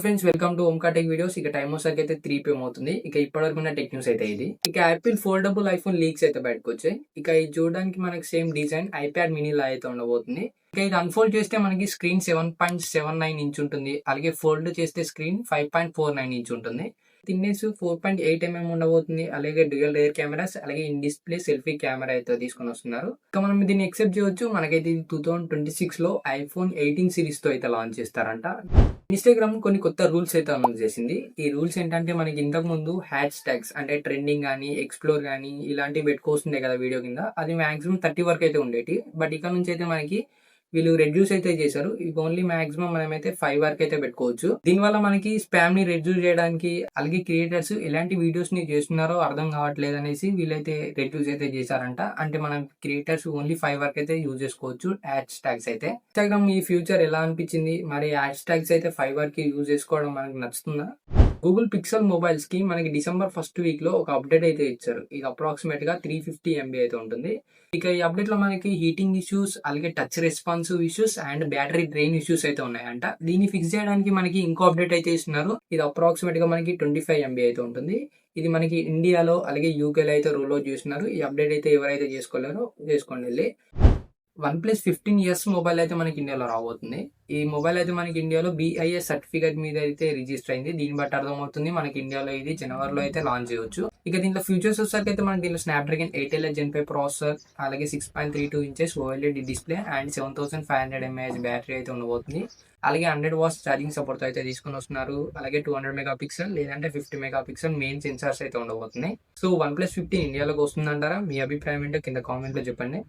Friends, welcome to Omka tech videos. ఇక time వచ్చేసరికి అయితే 3 PM అవుతుంది. ఇక ఇప్పటివరకు ఉన్న టెక్ న్యూస్ అయితే ఇది. ఇక యాపిల్ ఫోల్డబుల్ ఐఫోన్ లీక్స్ అయితే బయటకు వచ్చాయి. ఇక ఇది చూడడానికి మనకి సేమ్ డిజైన్ ఐప్యాడ్ మినీ లా అయితే ఉండబోతుంది. ఇక ఇది అన్ఫోల్డ్ చేస్తే మనకి స్క్రీన్ 7.79 ఇంచ్ ఉంటుంది. అలాగే ఫోల్డ్ చేస్తే స్క్రీన్ 5.49 ఇంచ్ ఉంటుంది. థిక్నెస్ 4.8 mm ఉండబోతుంది. అలాగే డ్యూయల్ రేర్ కెమెరాస్, అలాగే ఇన్ డిస్ప్లే సెల్ఫీ కెమెరా అయితే తీసుకొని వస్తున్నారు. ఇక మనం దీన్ని ఎక్సెప్ట్ చేయొచ్చు. మనకైతే ఇది 2026 లో ఐఫోన్ 18 సిరీస్ తో అయితే లాంచ్ చేస్తారంట. ఇన్స్టాగ్రామ్ కొన్ని కొత్త రూల్స్ అయితే అనౌన్స్ చేసింది. ఈ రూల్స్ ఏంటంటే మనకి ఇంతకు ముందు హ్యాష్ ట్యాగ్స్ అంటే ట్రెండింగ్ కానీ ఎక్స్ప్లోర్ కానీ ఇలాంటివి పెట్టుకొస్తుండే కదా వీడియో కింద. అది మాక్సిమం 30 వరకు అయితే ఉండేటి. బట్ ఇక్కడ నుంచి అయితే మనకి వీళ్ళు రెడ్యూస్ అయితే చేశారు. ఇవి ఓన్లీ మాక్సిమం మనమైతే 5 వరకు అయితే పెట్టుకోవచ్చు. దీనివల్ల మనకి స్పామ్ ని రెడ్యూస్ చేయడానికి, అలాగే క్రియేటర్స్ ఎలాంటి వీడియోస్ ని చేస్తున్నారో అర్థం కావట్లేదు అనేసి వీళ్ళైతే రెడ్యూస్ అయితే చేశారంట. అంటే మనం క్రియేటర్స్ ఓన్లీ 5 వరకు అయితే యూజ్ చేసుకోవచ్చు హ్యాష్ ట్యాగ్స్ అయితే. ఇన్స్టాగ్రామ్ ఈ ఫ్యూచర్ ఎలా అనిపించింది, మరి హ్యాష్ ట్యాగ్స్ అయితే 5 వరకు యూజ్ చేసుకోవడం మనకి నచ్చుతుందా? గూగుల్ పిక్సెల్ మొబైల్స్ కి మనకి డిసెంబర్ ఫస్ట్ వీక్ లో ఒక అప్డేట్ అయితే ఇచ్చారు. ఇది అప్రాక్సిమేట్ గా 350 MB అయితే ఉంటుంది. ఇక ఈ అప్డేట్ లో మనకి హీటింగ్ ఇష్యూస్, అలాగే touch responsive issues and battery drain issues అయితే ఉన్నాయంట. దీన్ని ఫిక్స్ చేయడానికి మనకి ఇంకో అప్డేట్ అయితే ఇస్తున్నారు. ఇది అప్రాక్సిమేట్ గా మనకి 25 MB అయితే ఉంటుంది. ఇది మనకి ఇండియాలో అలాగే యూకేలో అయితే రోల్ అవుట్ చేస్తున్నారు. ఈ అప్డేట్ అయితే ఎవరైతే చేసుకోలేరో చేసుకోండి వెళ్ళి. OnePlus 15s మొబైల్ అయితే మనకి ఇండియాలో రాబోతుంది. ఈ మొబైల్ అయితే మనకి ఇండియాలో BIS సర్టిఫికేట్ మీద అయితే రిజిస్టర్ అయింది. దీన్ని బట్టి అర్థమవుతుంది మనకి ఇండియాలో ఇది జనవరిలో అయితే లాంచ్ చేయొచ్చు. ఇక దీంట్లో ఫ్యూచర్స్ వచ్చేసరికి అయితే మనకి దీంట్లో స్నాప్డ్రాగన్ 8 Gen 5 ప్రాసెసర్, అలాగే 6.32 inches OLED display and 7500 mAh battery అయితే ఉండబోతుంది. అలాగే 100 watts ఛార్జింగ్ సపోర్ట్ అయితే తీసుకొని వస్తున్నారు. అలాగే 200 MP లేదంటే 50 MP మెయిన్ సెన్సార్స్ అయితే ఉండబోతున్నాయి. So OnePlus 15 ఇండియాలోకి వస్తుందంటారా? మీ అభిప్రాయం ఏంటో కింద కామెంట్ లో చెప్పండి.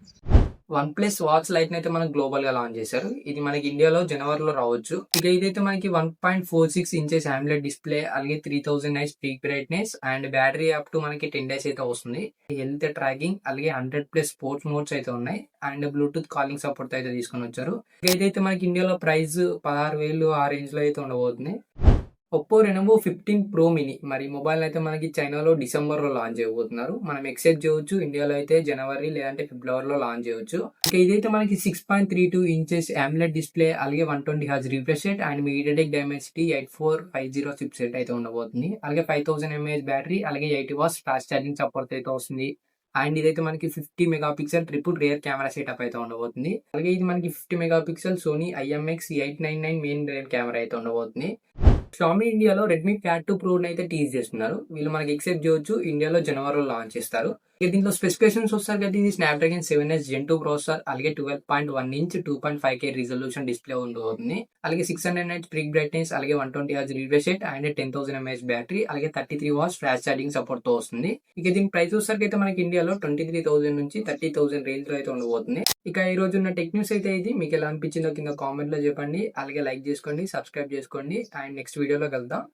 OnePlus వాచ్ లైట్ అయితే మనకి గ్లోబల్ గా లాంచ్ చేశారు. ఇది మనకి ఇండియాలో జనవరిలో రావచ్చు. ఇక ఇదైతే మనకి 1.46 inches AMOLED డిస్ప్లే, అలాగే 3000 nits peak brightness and battery up to మనకి 10 days అయితే వస్తుంది. హెల్త్ ట్రాకింగ్, అలాగే 100+ స్పోర్ట్స్ మోడ్స్ అయితే ఉన్నాయి అండ్ బ్లూటూత్ కాలింగ్ సపోర్ట్ అయితే తీసుకొని వచ్చారు. ఇక ఇదైతే మనకి ఇండియాలో ప్రైస్ 16,000 ఆ రేంజ్ లో అయితే ఉండబోతుంది. ఒప్పో రెనోవో 15 Pro mini మరి మొబైల్ అయితే మనకి చైనాలో డిసెంబర్ లో లాంచ్ చేయబోతున్నారు. మనం ఎక్సెప్ట్ చేయొచ్చు. ఇండియాలో అయితే జనవరి లేదంటే ఫిబ్రవరిలో లాంచ్ చేయొచ్చు. ఇక ఇదైతే మనకి 6.32 inches AMOLED డిస్ప్లే, అలాగే 120 Hz refresh rate and MediaTek Dimensity 8450 chipset అయితే ఉండబోతుంది. అలాగే 5000 mAh బ్యాటరీ, అలాగే 80 watts ఫాస్ట్ ఛార్జింగ్ సపోర్ట్ అయితే వస్తుంది. అండ్ ఇదైతే మనకి 50 MP triple rear camera setup అయితే ఉండబోతుంది. అలాగే ఇది మనకి 50 MP Sony IMX899 main rear camera అయితే ఉండబోతుంది. షామీ ఇండియాలో రెడ్మీ ప్యాడ్ 2 Pro అయితే టీజ్ చేస్తున్నారు. వీళ్ళు మనకి ఎక్సెప్ట్ చేయొచ్చు. ఇండియాలో జనవరిలో లాంచ్ చేస్తారు. దీంట్లో స్పెసిఫికేషన్స్ వస్తారు. ఇది స్నాప్డ్రాగన్ 7s Gen 2 ప్రాసెసర్, అలాగే 12.1 inch 2.5K రిజల్యూషన్ డిస్ప్లే ఉండబోతుంది. అలాగే 600 nits పీక్ బ్రైట్నెస్, అలాగే 120 Hz refresh rate and 10,000 mAh battery, అలాగే 33 watts ఫాస్ట్ ఛార్జింగ్ సపోర్ట్ తో వస్తుంది. ఇక దీని ప్రైస్ వచ్చేసరికి అయితే మనకి ఇండియాలో 23,000 నుంచి 30,000 రేంజ్ లో అయితే ఉండబోతుంది. ఇక ఈ రోజు ఉన్న టెక్ న్యూస్ అయితే ఇది. మీకు ఎలా అనిపించిందో కింద కామెంట్ లో చెప్పండి. అలాగే లైక్ చేసుకోండి, సబ్స్క్రైబ్ చేసుకోండి అండ్ నెక్స్ట్ వీడియోలో కలుద్దాం.